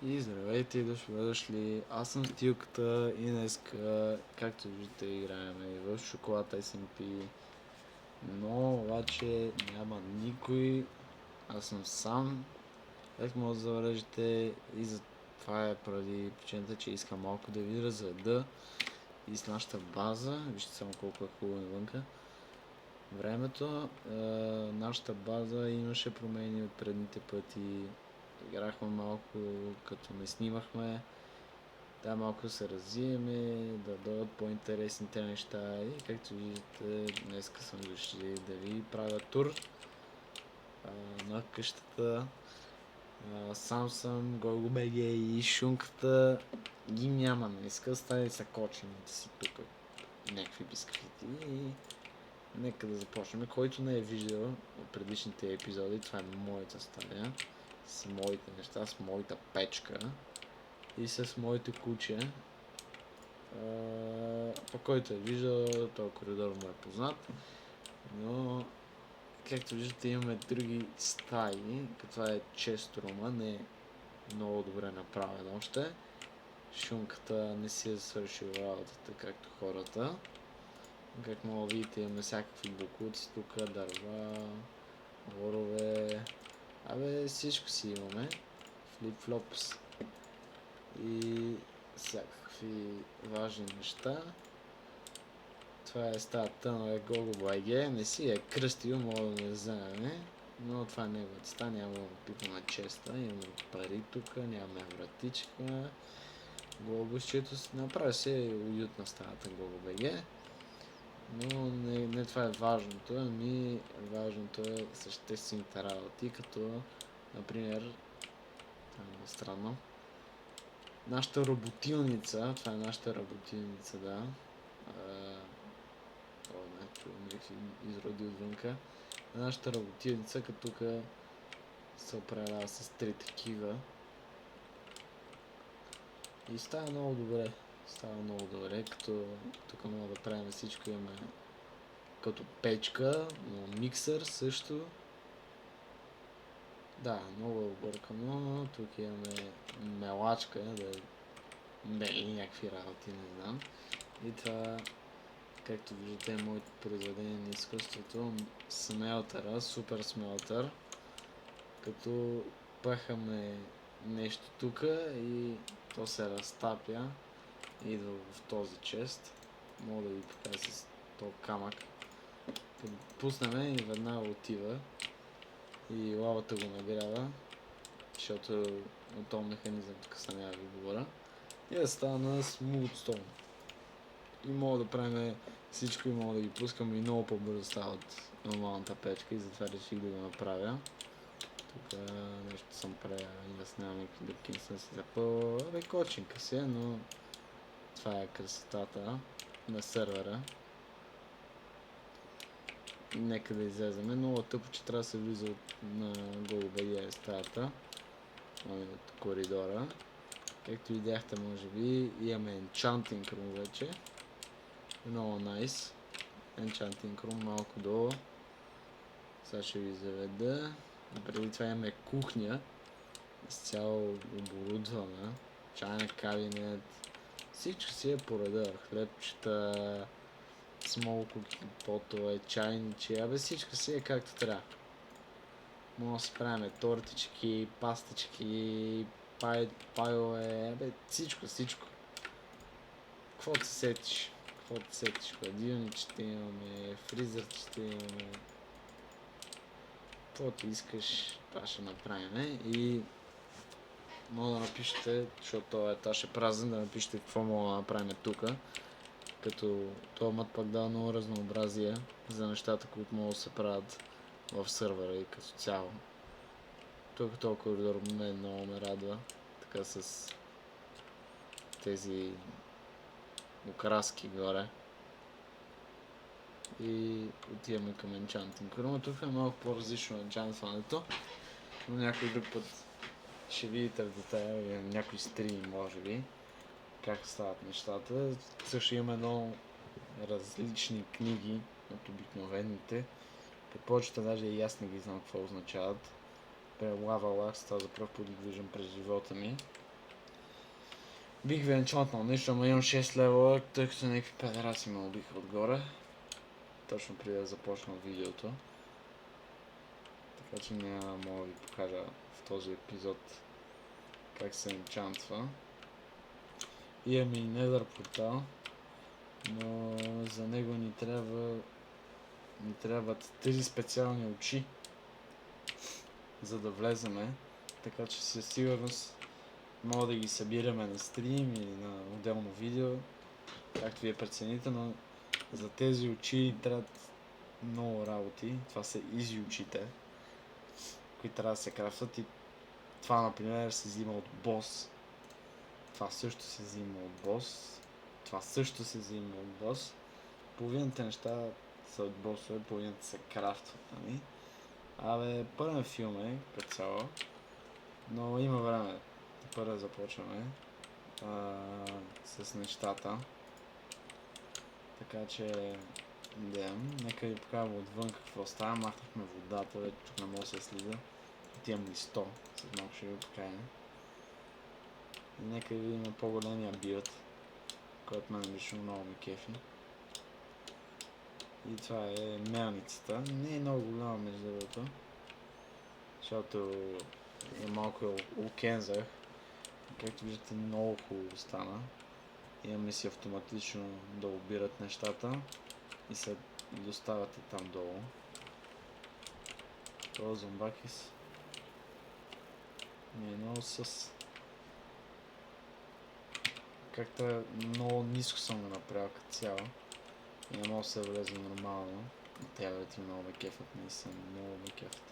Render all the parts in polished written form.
И здравейте, дошли. Аз съм Стилката и днеска, както виждате, играем и в шоколад SMP. Но обаче няма никой. Аз съм сам. Как може да забележите, и за това е поради причината, че искам малко да ви разведа и с нашата база. Вижте само колко е хубаво навънка. Времето, нашата база имаше промени от предните пъти. Играхме малко, като не снимахме. Да, малко се развиеме, да дойдат по-интересните неща и както виждате, днес съм дошли да ви правя тур на къщата. Сам съм, GoGoBG и Шунката ги няма днеска, стали са кочените си тук, някакви бисквити и нека да започнем. Който не е виждал от предишните епизоди, това е моята стая, с моите неща, с моята печка и с моите куче. По който е виждал, този коридор му е познат, но както виждате имаме други стаи, като това е чест рума, не е много добре направен още. Шунката не си е свършил работата както хората. Как мога да видите, имаме всякакви буклуци тук, дърва, борове, всичко си имаме, флип-флопс и всякакви важни неща. Това е стаята на GoGoBG, не си е кръстил, мога да не вземем, но това е неговата стая, няма да пипаме честа, имаме пари тук, нямаме вратичка, глобусчето, направи се уютна стаята GoGoBG, но не това е важното, важното е съществените работи, като например, там е странно, нашата роботилница, това е нашата роботилница, да. Някакви изроди отвънка. Нашата работилница, като тук се управлява с 3 такива. И става много добре. Като тук мога да правим всичко. Имаме като печка, но миксър също. Да, много е объркано. Тук имаме мелачка, да мели някакви работи, не знам. И това, както виждате, е моето произведение на изкуството, смелтъра, супер смелтър, като пъхаме нещо тук и то се разтапя и идва в този чест. Мога да ви покажа с този камък. Като пуснем и веднага отива и лавата го нагрява, защото от този механизъм тук са няма да ви говоря. И да стана смутстон. И мога да правим всичко и мога да ги пускам и много по-бързо става от нормалната печка и затова реших да го направя. Тук нещо съм правил и да снямам някакви дъвки, не съм си запълвал. Кочинка си е, но това е красотата на сървъра. Нека да излеземе. Много тъпо, че трябва да се влиза на GoGoBG стаята. От коридора. Както видяхте, може би, имаме Enchanting Room вече. Много найс. Enchanting Room малко долу. Сега ще ви заведа. Преди това имаме кухня. Изцяло оборудвана. Чайна кабинет. Всичко си е по реда. Хлебчета, смол куки, потове, чайничи. Всичко си е както трябва. Може да си правим тортички, пастички, пайове, всичко. Каквото се сетиш. Хладилничета имаме, фризърчета имаме. Каквото искаш, това ще направим и мога да напишете, защото този етаж е празен, да напишете какво мога да направим тук. Като това мът пък дава много разнообразие за нещата, които могат да се правят в сървъра и като цяло. Тук този коридор много ме радва, така с тези окраски горе. И отиваме към Enchanting Room. Тук е малко по-различно енчантването, но някой друг път ще видите в детайл или някой стрим, може би, как стават нещата. Също има много различни книги от обикновените. При повечето даже и аз не ги знам какво означават. Лава Лакс, това за пръв път ги виждам през живота ми. Бих ви енчантнал нещо, ама имам 6 левела, тъй като някакви педераци ме убиха отгоре. Точно преди да започна видеото. Така че няма мога да ви покажа в този епизод как се енчантва. Имаме и Nether портал, но за него ни трябват тези специални очи, за да влеземе. Така че със сигурност мога да ги събираме на стрим или на отделно видео, както вие прецените, но за тези очи трябват много работи. Това са изи очите, които трябва да се крафтат, и това, например, се взима от бос. Това също се взима от бос. Това също се взима от бос. Половината неща са от босове, половината се крафтват, нали? Абе, пълен филм е, като цяло. Но има време. Първо започваме с нещата. Така че, нека ви покажем отвън какво става. Махнахме водата, вече тук не мога да се следа. Отивам ли 100, след малко ще ви покажем. И нека ви видим по-големия билд, който мен лично много ми кефи. И това е мелницата. Не е много голяма между другото, защото малко окензах. Както виждате, много хубаво стана. Имаме си автоматично да обират нещата и се доставяте там долу. Това зомбакис не е много с... Както е много ниско съм го направил като цяло. И не мога да се влезе нормално. Тя ти много ме кефът, наистина много ме кефът.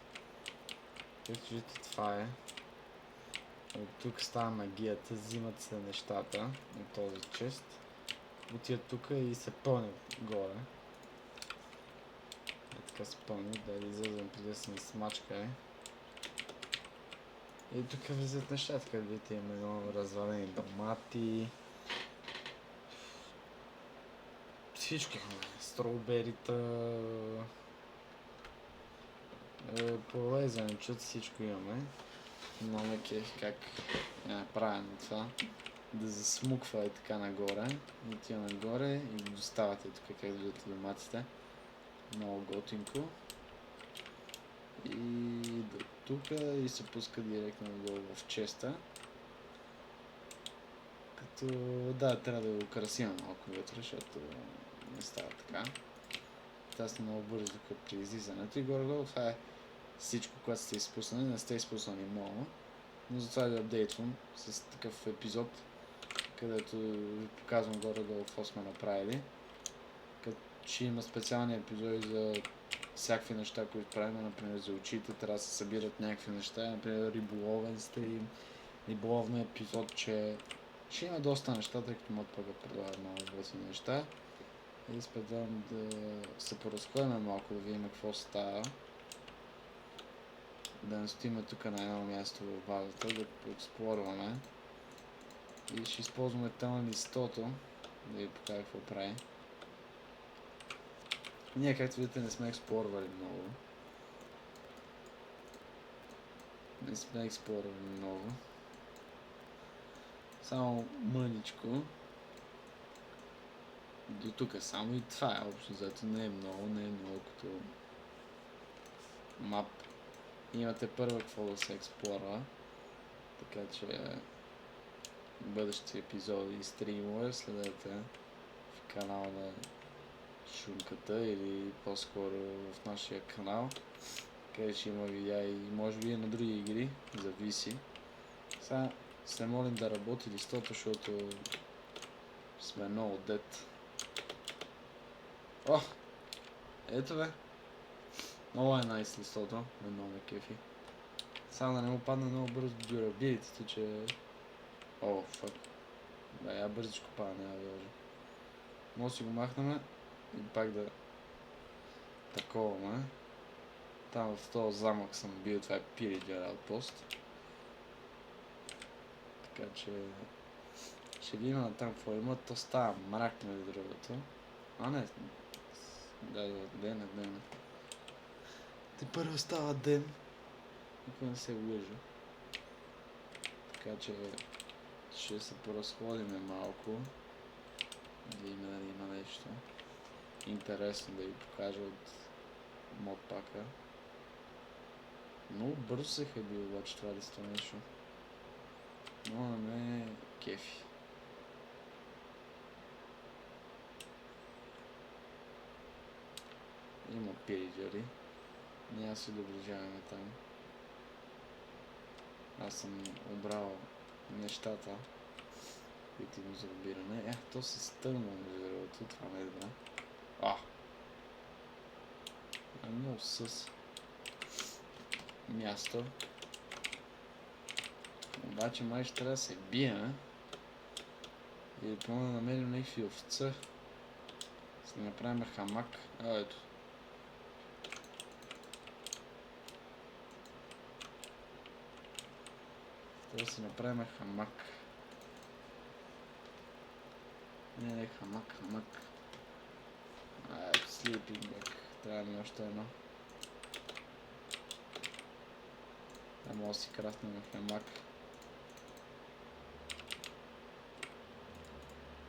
Както виждате, това е. От тук става магията, взимат се нещата от този чест. Отиват тук и се пълнят горе. И така се пълнят, да излезем преди да се ни смачка. И тук влизат нещата, като видите, имаме много развалени домати. Всички строуберита, полезенчет, всичко имаме. Много ме кефи как е направено това. Да засмуква и така нагоре. И отива нагоре и го доставате тук, как виждате доматите. Много готинко. И до тук и се пуска директно нагоре в честа. Като да, трябва да го украсим малко вътре, защото не става така. Аз съм много бързо тук при излизането и горе-долу това е всичко, което сте изпуснали. Не сте изпуснали много, но затова ви апдейтвам с такъв епизод, където ви показвам горе-долу какво сме направили. Като ще има специални епизоди за всякакви неща, които правим, например за очите, трябва да се събират някакви неща, например риболовен стрим, риболовно епизод, че ще има доста неща, тъй като мога да предлага много готини неща. И изпредвам да се поразходим малко, да видим какво става. Да не стоиме тук на едно място в базата, да поексплорваме. И ще използваме тъмън листото, да ви покажа какво прави. Ние, както видите, не сме експлорвали много. Не сме експлорвали много. Само мъничко. До тук само и това е общо, зато не е много като мап. Имате първо какво да се експлорва, така че в бъдещи епизоди и стримове следете в канала на Шунката или по-скоро в нашия канал, където ще има видеа и може би и на други игри, зависи. Сега се молим да работи листото, защото сме много дет. О! Ето бе! Много е найс листото, много ме кефи. Само да не му падне много бързо дюрабилитито, че... О, фак. Да, я бързичко пада, няма да лъжа. Може да си го махнем и пак да... таковаме. Там в този замък съм бил, това е Пириджер Outpost. Така че... ще видим на там какво има, то става мрак между другото. А не... Да, ден. Те първо става ден. Никой не се лъжа. Така че Ще се поразходиме малко. Да видим дали има нещо интересно да ви покажа от модпака. Много бързо се хаби обаче това листво нещо. Но на мен кефи. Има пейджери. Няма си доближаваме там. Аз съм обрал нещата, които има за обиране. То се стърна между другото, това не е добре. Много с място. Обаче май ще трябва да се бием, или поне да намерим някакви овца. Да направим хамак. Ето. Трябва да си направим хамак. Не, хамак. Sleeping bag. Трябва ми още едно. Да мога да си крафтнем хамак.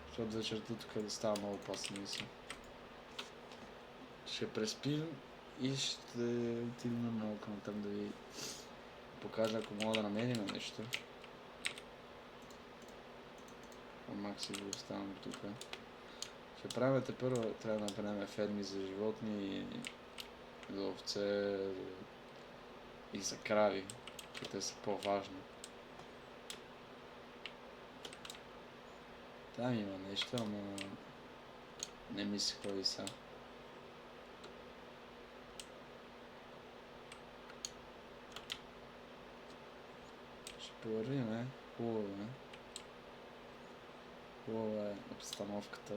Защото вечерта тук да става много опасно мисля. Ще преспим и ще отидем много към там да ви покажа, ако мога да намерим нещо. Хамак си го оставам тук. Ще правим първо, трябва да направим ферми за животни и за овце и за крави, че те са по-важни. Там има нещо, ама не ми се ходи са. Ще повървим, хубаво е обстановката.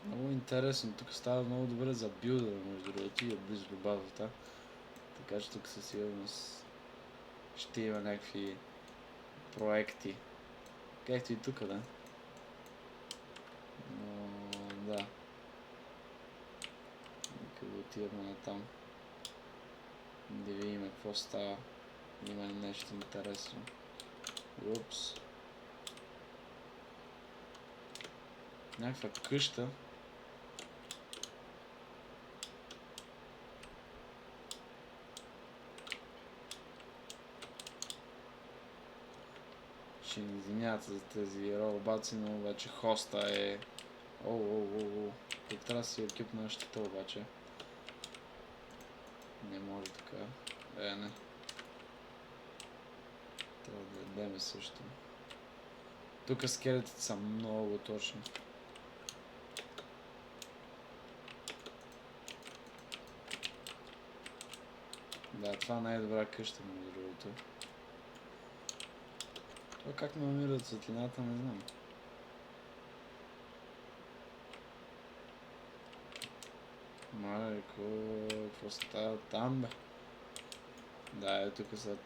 Много интересно, тук става много добре за билдър, между другото, и е близо до базата. Така че тук със сигурност ще има някакви проекти. Както и тук, да. Но да. Нека да отидем натам. Да видим какво става. Има ли нещо интересно. Упс. Някаква къща. Ще ни извинявате за тези ролбаци, но обаче хоста е... Тук трябва да си екипна щита обаче. Не може така. Не. Трябва да ядеме също. Тук скелетите са много точни. Да, това е най-добра къща, между другото. Това как намират светлината, не знам. Майко, какво става там, бе? Да, тук за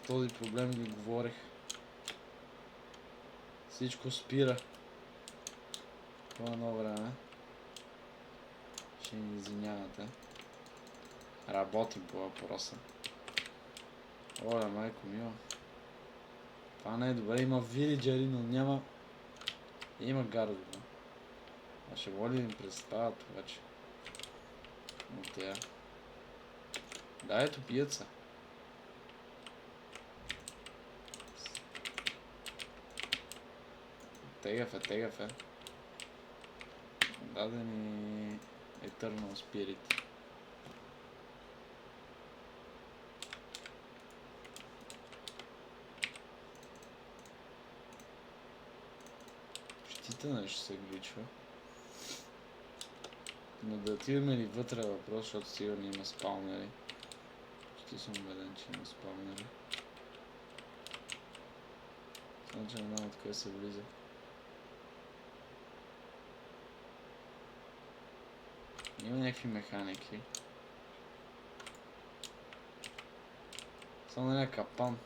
този проблем ви говорих. Всичко спира. Това едно време. Ще ни извинявате. Работим по въпроса. Оля, майко мила. Това не е добре. Има вилиджери, но няма... Има гардове. А ще води им представят обаче. От тя. Да, ето бият се. Тегав е. Даде ни Eternal Spirit. Щита нещо се гличва. Но да отиваме ли вътре въпрос, защото сигурно има спаунери. Ще съм убеден, че има спаунери. Само че не знам откъде се влиза. Има някакви механики. Само някакъв капан.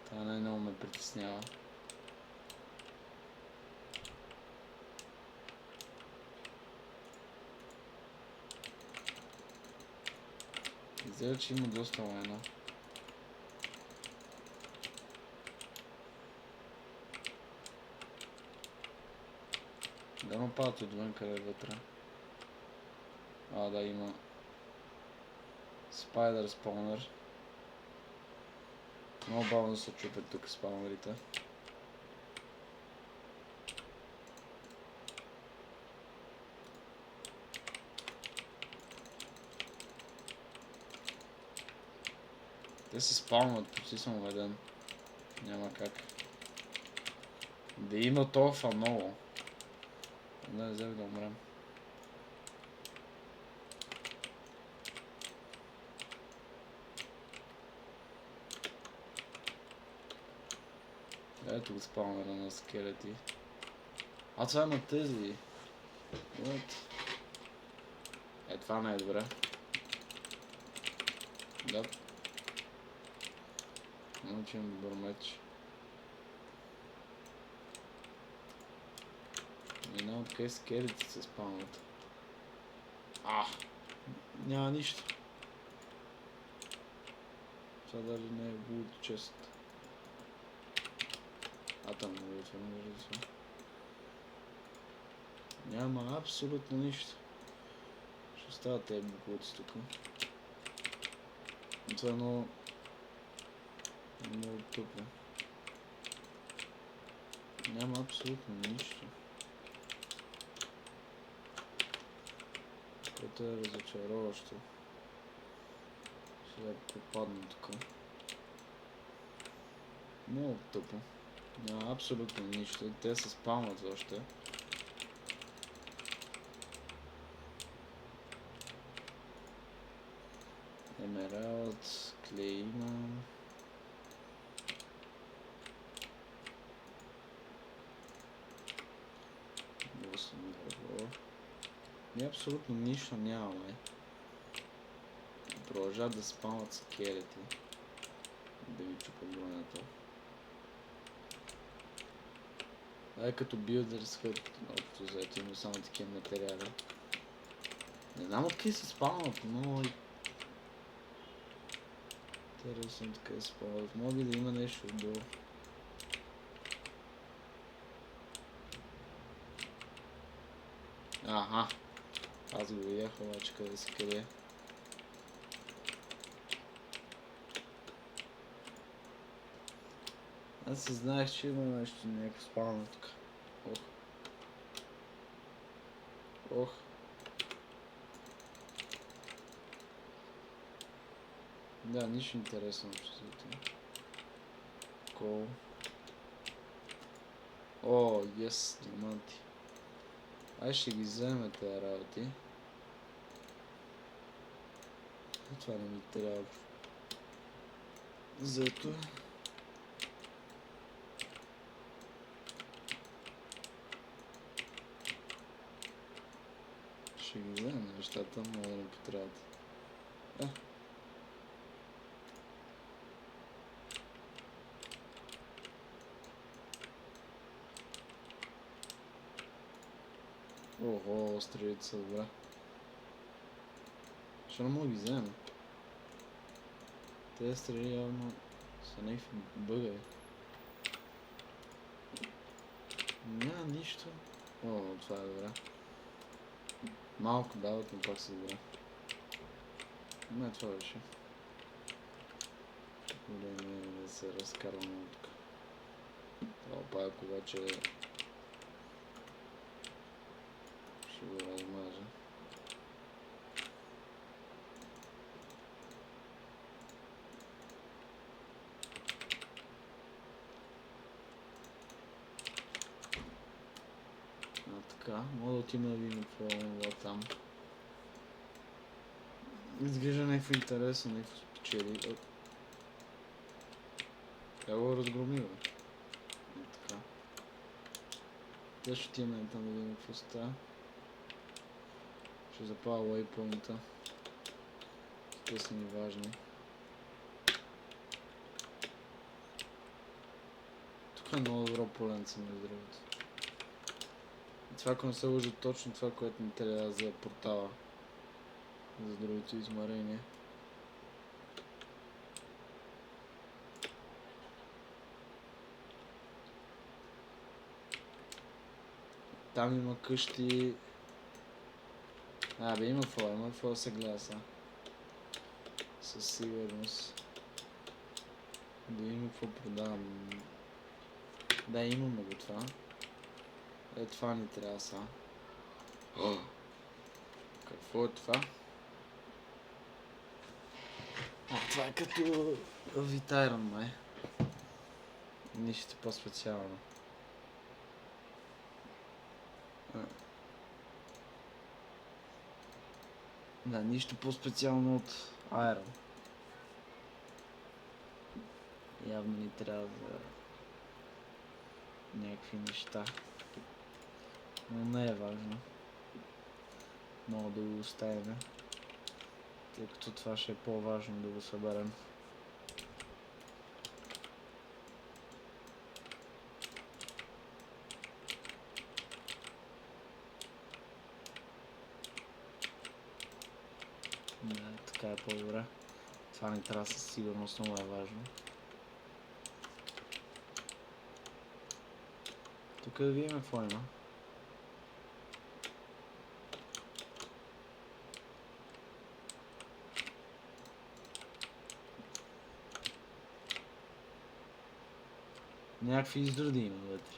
Това най-много ме притеснява. Изглежда, че има доста лайна. Да нападат отвън, къде е вътре. Да, има Spider спаунър. Много бавно се чупят тук спаунерите. Те се спаунват, почти съм убеден. Няма как. Да има толкова много. Не взех да умрем. Ето го спаунера на скелети. Това е на тези. What? Това не е добре. Да. Научим добър меч. Една от къде скелетите се спаунват. Няма нищо. Това даже не е good chest. Там не е това, не вижда се. Няма абсолютно нищо. Ще остават тези буклуци тук. Това е много тъпо. Няма абсолютно нищо. Което е разочароващо. Сега попадна тук. Много тъпо. Няма абсолютно нищо. Те се спамват още. Емералд, клей има. Ние абсолютно нищо нямаме. Продължават да спамват скелети. Да ви чупа бронята. Като билдърскът, общо заето има само такива материали. Не знам откъде се спамват, но интересно така се спамват. Може да има нещо отдолу. Аз го видях, обаче къде се крие. Аз си знаех, че има нещо, някакво спаване тук. Ох. Да, нищо интересно обществото. Кол. Yes, диаманти. Ще ги вземе тези работи. Това не ми трябва. Зато ще ги вземем нещата, но да не потребват. Стрелите са добре. Ще не мога ги вземем. Тези стрели явно са някакви бъгави. Няма нищо. Това е добре. Малко дават, но пак са добре. Не, това беше. Време да се разкарваме от тук. Това пак обаче ще го размажа. Така, мога да отима да видим какво е там. Изглежда някакво интересно, някакво спечели. Тя го разгромила. Така. Те ще отиме там да видим какво става. Ще запава waypoint-а. Те са ни важни. Тук е много добро поленце, между другото. Това, ако не се лъжи, точно това, което ни трябва за портала. За другото измерение. Там има къщи. Бе, има какво да се гледа сега. Със сигурност. Да има какво продавам. Да, имаме го това. Това ни трябва сега. Какво е това? Това е като Витайрон, май. Нищо по-специално. Да, нищо по-специално от Iron. Явно ни трябва за някакви неща. Но не е важно. Мога да го оставим. Тъй като това ще е по-важно да го съберем. Да, така е по-добре. Това ни трябва със сигурност, много е важно. Тук да видим какво има. Някакви изгради има вътре.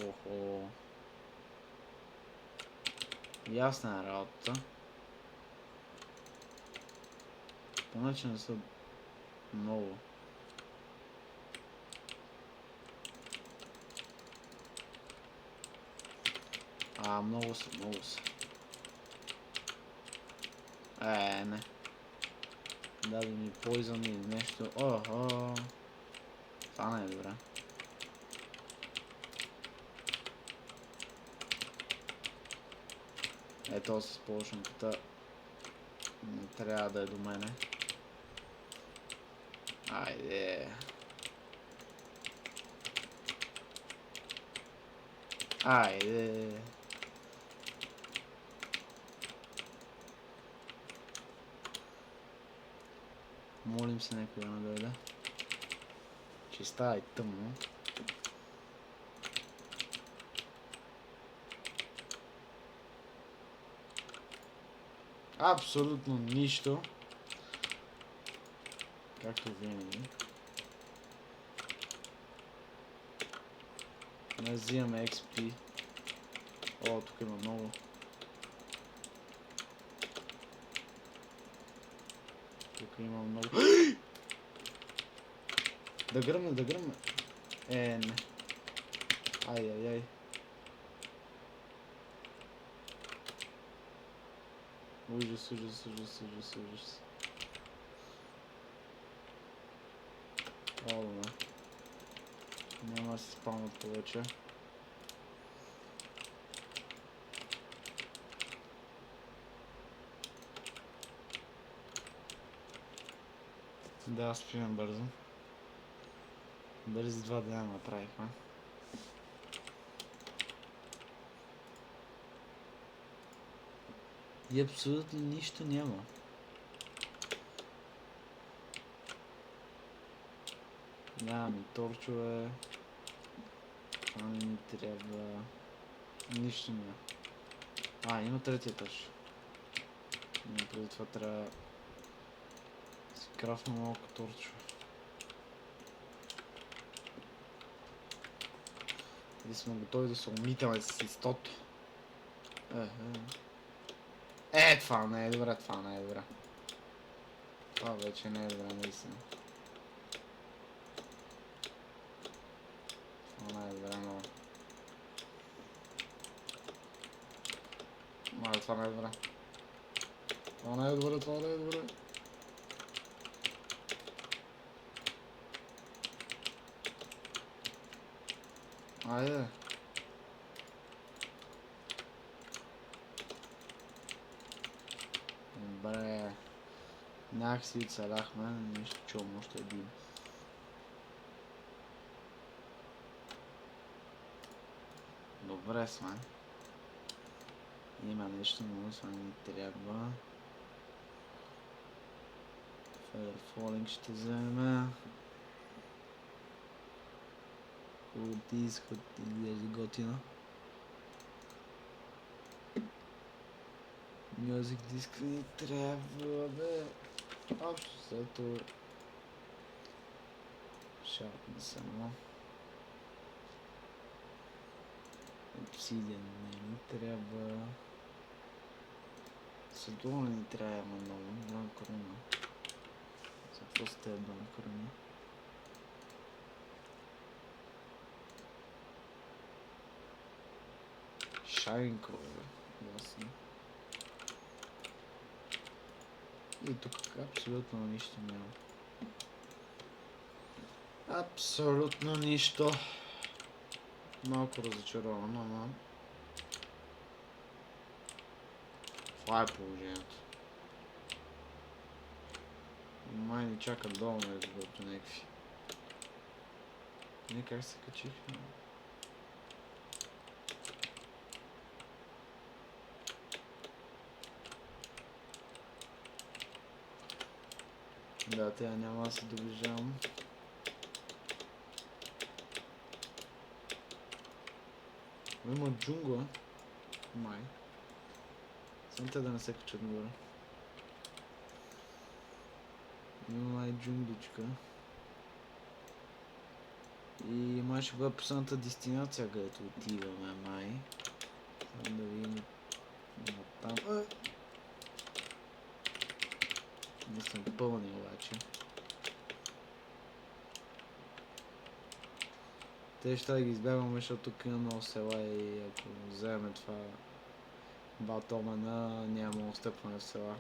Охо. Ясна е работата. Поначе не са много. Много са. Не. Даде ми поизън или нещо. Това не е добре. Ето с полушенката не трябва да е до мене. Айде. Молим се някой да не дойде. Че става и тъмно. Абсолютно нищо. Както винаги. Не взимаме XP. Тук има много. Тук има много. Да гръмне. Не. Ай. Ужас. Няма да се спалнат повече. Да, спим бързо. Бързи 2 дена направихме. И абсолютно нищо няма. Нямаме торчове. Това не ни трябва. Нищо няма. Има третия етаж. Преди това трябва да си крафна малко торчове. Или сме готови да се умитаме с истото. Това не е добре, Това вече не е добре, наистина. Това не е добре, много. Това не е добре. Това не е добре. Айде. Добре. Някакси оцеляхме, нищо чувам още един. Добре сме. Има нещо, но това не трябва. Feather Falling ще вземем. Изглежда готина. Music диск ни трябва, бе. Общо слето шапна само. Obsidian не ни трябва. Съдолу не ни трябва много. Два корона. За какво сте два корони? Шайнкове, ясно. И тук абсолютно нищо няма. Абсолютно нищо. Малко разочарован, ама... Това е положението. Май ни чакат долу, между другото, някакви. Не, как се качихме? Да, тя няма да се доближавам. Има джунгла. Май. Съм те да не се качат горе. Има май джунгличка. И май ще бъде последната дестинация, където отиваме, май. Само да видим там. Не съм пълни обаче. Те ще да ги избягваме, защото тук има много села и ако вземем това батомена, няма да стъпване в села.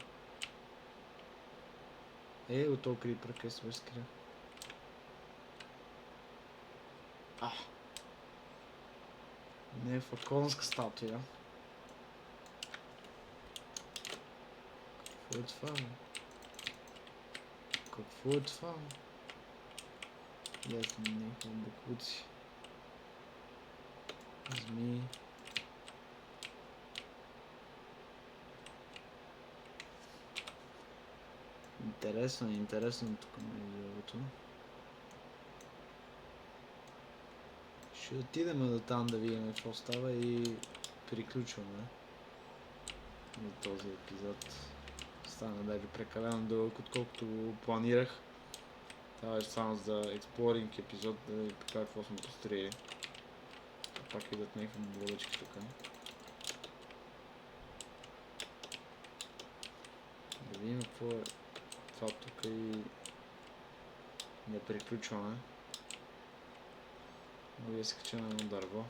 От този крипър, къде се възкрия. Някаква конска статуя. Какво е това, бе? Какво е това, бе? Ясно, някакви буклуци. Змии. Интересно тук между другото. Ще отидем до там да видим какво става и приключваме на този епизод. Стана даже прекалено дълъг, отколкото го планирах. Това е само за експлоринг епизод, да ви покажа какво сме построили. Пак идат някакви блъдъчки тук. Да видим какво е това тук и не приключваме. Мога да се кача на едно дърво.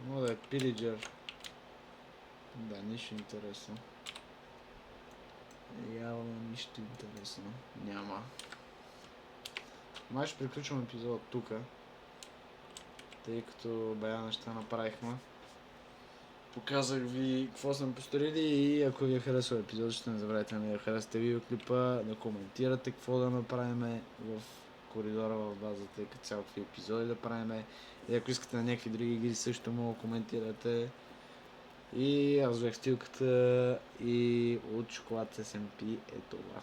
Мога да е пилиджер. Да, нищо интересно. Явно нищо интересно. Няма. Май ще приключвам епизода тука. Тъй като бая неща направихме. Показах ви какво сме построили и ако ви е харесал епизод, ще не забравяйте да харесате видеоклипа, да коментирате какво да направим в коридора в базата и като цяло какви епизоди да правим. И ако искате на някакви други игри също мога да коментирате. И аз взех стилката и от шоколад SMP е това.